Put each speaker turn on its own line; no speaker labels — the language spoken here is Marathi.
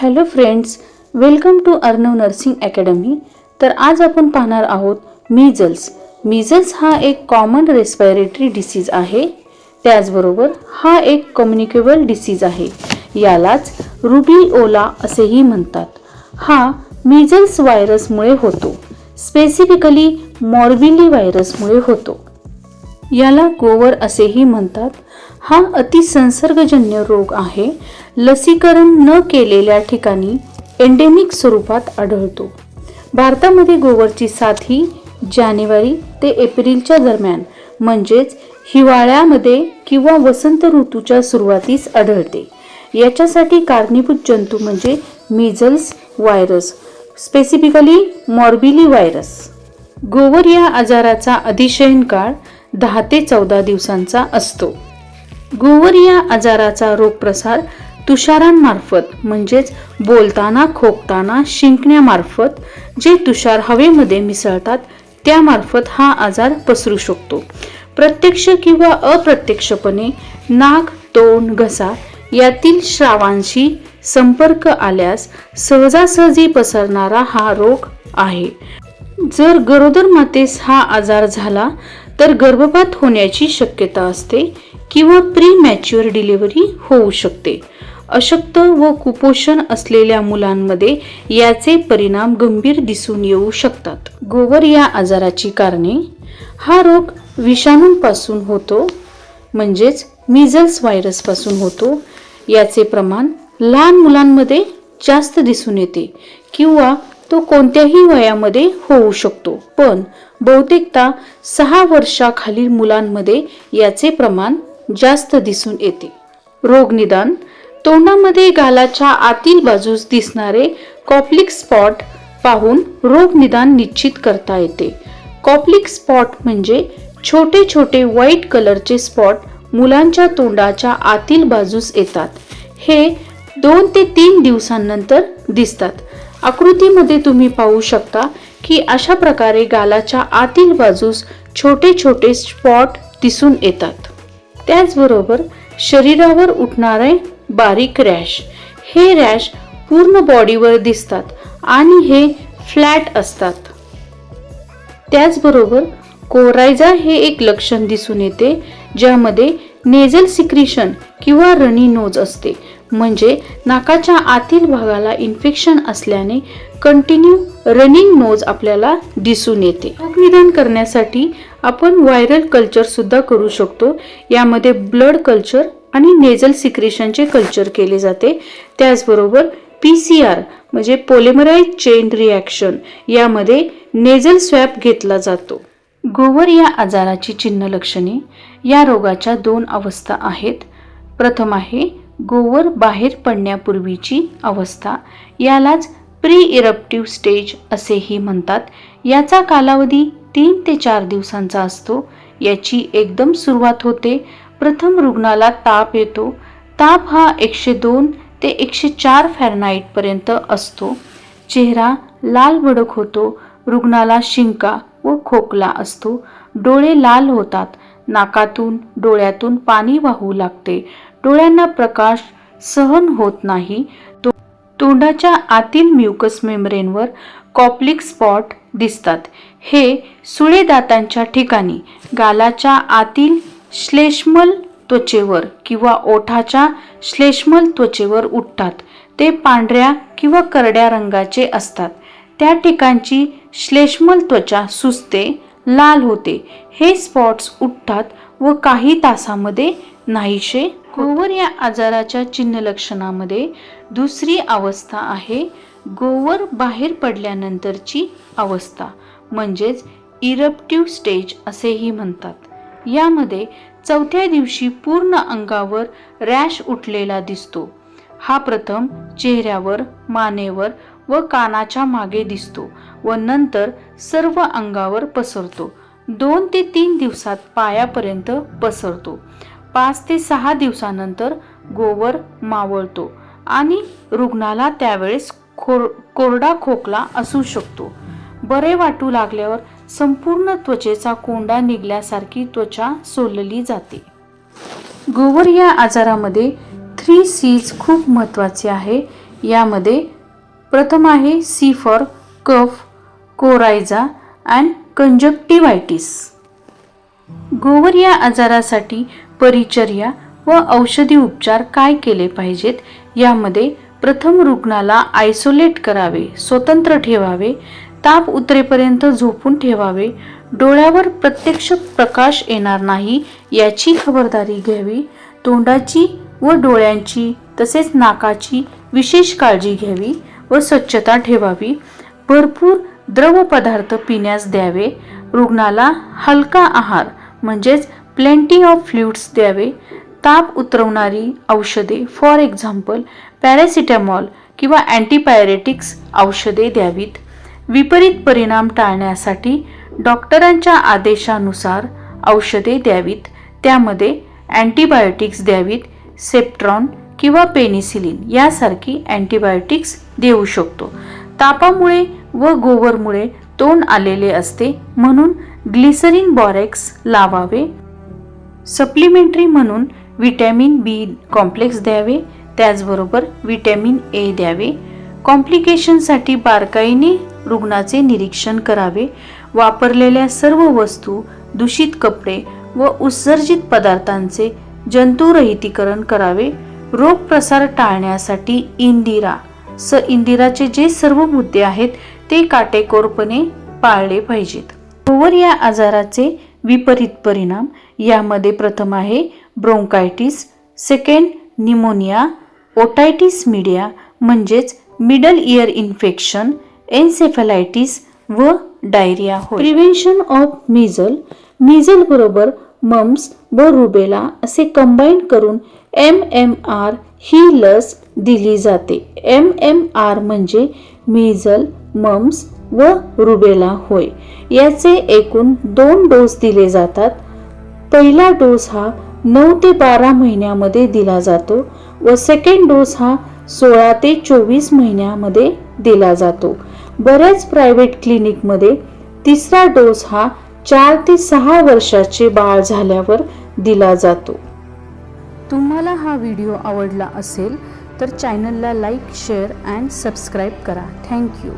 Hello friends, welcome to Arnav Nursing Academy. तर आज आपण पाहणार आहोत मीजल्स हा एक कॉमन रेस्पिरेटरी डिसीज आहे. त्याचबरोबर हा एक कम्युनिकेबल डिसीज आहे. यालाच रुबिओला असेही म्हणतात. हा मीजल्स व्हायरसमुळे होतो. स्पेसिफिकली मॉर्बिली व्हायरसमुळे होतो. याला गोवर असेही म्हणतात. हा अतिसंसर्गजन्य रोग आहे. लसीकरण न केलेल्या ठिकाणी एंडेमिक स्वरूपात आढळतो. भारतामध्ये गोवरची साथ ही जानेवारी ते एप्रिलच्या दरम्यान म्हणजेच हिवाळ्यामध्ये किंवा वसंत ऋतूच्या सुरुवातीस आढळते. याच्यासाठी कारणीभूत जंतू म्हणजे measles virus, specifically morbilli virus. गोवर या आजाराचा अधिशयन काळ 10 ते 14 दिवसांचा असतो. गोवर या आजाराचा रोगप्रसार तुषारांमार्फत म्हणजेच बोलताना, खोकताना, शिंकण्यामार्फत, जे तुषार हवेमध्ये मिसळतात त्यामार्फत हा आजार पसरू शकतो. प्रत्यक्ष किंवा अप्रत्यक्षपणे नाक, तोंड, घसा यातील श्रावांशी संपर्क आल्यास सहजासहजी पसरणारा हा रोग आहे. जर गरोदर मातेस हा आजार झाला तर गर्भपात होण्याची शक्यता असते किंवा प्रीमॅच्युअर डिलिव्हरी होऊ शकते. अशक्त व कुपोषण असलेल्या मुलांमध्ये याचे परिणाम गंभीर दिसून येऊ शकतात. गोवर या आजाराची कारणे: हा रोग विषाणूंपासून होतो म्हणजेच मीजल्स व्हायरसपासून होतो. याचे प्रमाण लहान मुलांमध्ये जास्त दिसून येते किंवा तो कोणत्याही वयामध्ये होऊ शकतो, पण बहुतेकदा 6 वर्षाखालील मुलांमध्ये याचे प्रमाण जास्त दिसून येते. रोगनिदान: तोंडामध्ये गालाच्या आतील बाजूस दिसणारे कॉप्लिक स्पॉट पाहून रोगनिदान निश्चित करता येते. कॉप्लिक स्पॉट म्हणजे छोटे छोटे व्हाईट कलरचे स्पॉट मुलांच्या तोंडाच्या आतील बाजूस येतात. हे 2 ते 3 दिवसांनंतर दिसतात. आकृतीमध्ये तुम्ही पाहू शकता की अशा प्रकारे गालाच्या आतील बाजूस छोटे छोटे स्पॉट दिसून येतात. त्याचबरोबर शरीरावर उठणारे बारीक रॅश, हे रॅश पूर्ण बॉडीवर दिसतात आणि हे फ्लॅट असतात. त्याचबरोबर कोरायझा हे एक लक्षण दिसून येते, ज्यामध्ये नेझल सिक्रिशन किंवा रनी नोज असते, म्हणजे नाकाच्या आतील भागाला इन्फेक्शन असल्याने कंटिन्यू रनिंग नोज आपल्याला दिसून येते. रोगनिदान करण्यासाठी आपण व्हायरल कल्चर सुद्धा करू शकतो. यामध्ये ब्लड कल्चर आणि नेझल सिक्रेशनचे कल्चर केले जाते. त्याचबरोबर PCR म्हणजे पॉलिमराइज चेन रिॲक्शन, यामध्ये नेझल स्वॅब घेतला जातो. गोवर या आजाराची चिन्ह लक्षणे: या रोगाच्या 2 अवस्था आहेत. प्रथम आहे गोवर बाहेर पडण्यापूर्वीची अवस्था, यालाच प्री इरप्टिव्ह स्टेज असेही म्हणतात. याचा कालावधी 3 ते 4 दिवसांचा असतो. याची एकदम सुरुवात होते. प्रथम रुग्णाला ताप येतो. ताप हा 102 ते 104 फॅरनहाईट पर्यंत असतो. चेहरा लाल भडक होतो. रुग्णाला शिंका व खोकला असतो. डोळे लाल होतात. नाकातून डोळ्यातून पाणी वाहू लागते. डोळ्यांना प्रकाश सहन होत नाही. तोंडाच्या आतील म्युकस मेम्ब्रेनवर कॉप्लिक स्पॉट दिसतात. हे सुळे दातांच्या ठिकाणी, गालाच्या आतील श्लेष्मल त्वचेवर किंवा ओठाच्या श्लेष्मल त्वचेवर उठतात. ते पांढऱ्या किंवा करड्या रंगाचे असतात. त्या ठिकाणची श्लेष्मल त्वचा सुजते, लाल होते. हे स्पॉट्स उठतात व काही तासामध्ये नाहीसे. गोवर या आजाराच्या चिन्ह लक्षणामध्ये दुसरी अवस्था आहे गोवर बाहेर पडल्यानंतरची अवस्था, म्हणजेच इरप्टिव्ह स्टेज असेही म्हणतात. यामध्ये 4थ्या दिवशी पूर्ण अंगावर रॅश उठलेला दिसतो. हा प्रथम चेहऱ्यावर, मानेवर व कानाच्या मागे दिसतो व नंतर सर्व अंगावर पसरतो. 2 ते 3 दिवसात पायापर्यंत पसरतो. 5 ते 6 दिवसानंतर गोवर मावळतो आणि रुग्णाला त्यावेळेस कोरडा खोकला असू शकतो. बरे वाटू लागल्यावर संपूर्ण त्वचेचा कोंडा निघल्यासारखी त्वचा सोलली जाते. गोवर या आजारामध्ये 3 C's खूप महत्त्वाचे आहे. यामध्ये प्रथम आहे सी फॉर कफ, कोरायझा अँड कंजक्टिव्हायटिस. गोवर या आजारासाठी परिचर्या व औषधी उपचार काय केले पाहिजेत? यामध्ये प्रथम रुग्णाला आयसोलेट करावे, स्वतंत्र ठेवावे, ताप उतरेपर्यंत झोपून ठेवावे, डोळ्यावर प्रत्यक्ष प्रकाश येणार नाही याची खबरदारी घ्यावी, तोंडाची व डोळ्यांची तसेच नाकाची विशेष काळजी घ्यावी व स्वच्छता ठेवावी, भरपूर द्रव पदार्थ पिण्यास द्यावे, रुग्णाला हलका आहार म्हणजेच प्लेंटी ऑफ फ्लुइड्स द्यावे, ताप उतरवणारी औषधे फॉर एक्झाम्पल पॅरासिटामॉल किंवा अँटीपायरेटिक्स औषधे द्यावीत. विपरीत परिणाम टाळण्यासाठी डॉक्टरांच्या आदेशानुसार औषधे द्यावीत. त्यामध्ये अँटीबायोटिक्स द्यावीत. सेप्ट्रॉन किंवा पेनिसिलिन यासारखी अँटीबायोटिक्स देऊ शकतो. तापामुळे व गोवरमुळे तोंड आलेले असते म्हणून ग्लिसरीन बॉरेक्स लावावे. सप्लिमेंटरी म्हणून विटॅमिन बी कॉम्प्लेक्स द्यावे, त्याचबरोबर विटॅमिन ए द्यावे. कॉम्प्लिकेशनसाठी बारकाईने रुग्णाचे निरीक्षण करावे. वापरलेल्या सर्व वस्तू, दूषित कपडे व उत्सर्जित पदार्थांचे जंतुरहितीकरण करावे. रोग प्रसार टाळण्यासाठी इंदिराचे जे सर्व मुद्दे आहेत ते काटेकोरपणे पाळले पाहिजेत. गोवर या आजाराचे विपरीत परिणाम यामध्ये प्रथम आहे bronchitis, second pneumonia, otitis media म्हणजेच मिडल इयर इन्फेक्शन, एन्सेफलायटिस व डायरिया होय. प्रिव्हेन्शन ऑफ मिझल बरोबर मम्स व रुबेला असे कंबाईन करून MMR ही लस दिली जाते. MMR म्हणजे मिझल, मम्स व रुबेला होय. याचे एकूण 2 डोस दिले जातात. पहिला डोस हा 9 ते 12 महिन्यामध्ये दिला जातो व सेकंड डोस हा 16 ते 24 महिन्यामध्ये दिला जातो. बऱ्याच प्रायव्हेट क्लिनिकमध्ये तिसरा डोस हा 4 ते 6 वर्षाचे बाळ झाल्यावर दिला जातो. तुम्हाला हा व्हिडिओ आवडला असेल तर चॅनलला लाईक, शेअर अँड सबस्क्राईब करा. थँक्यू.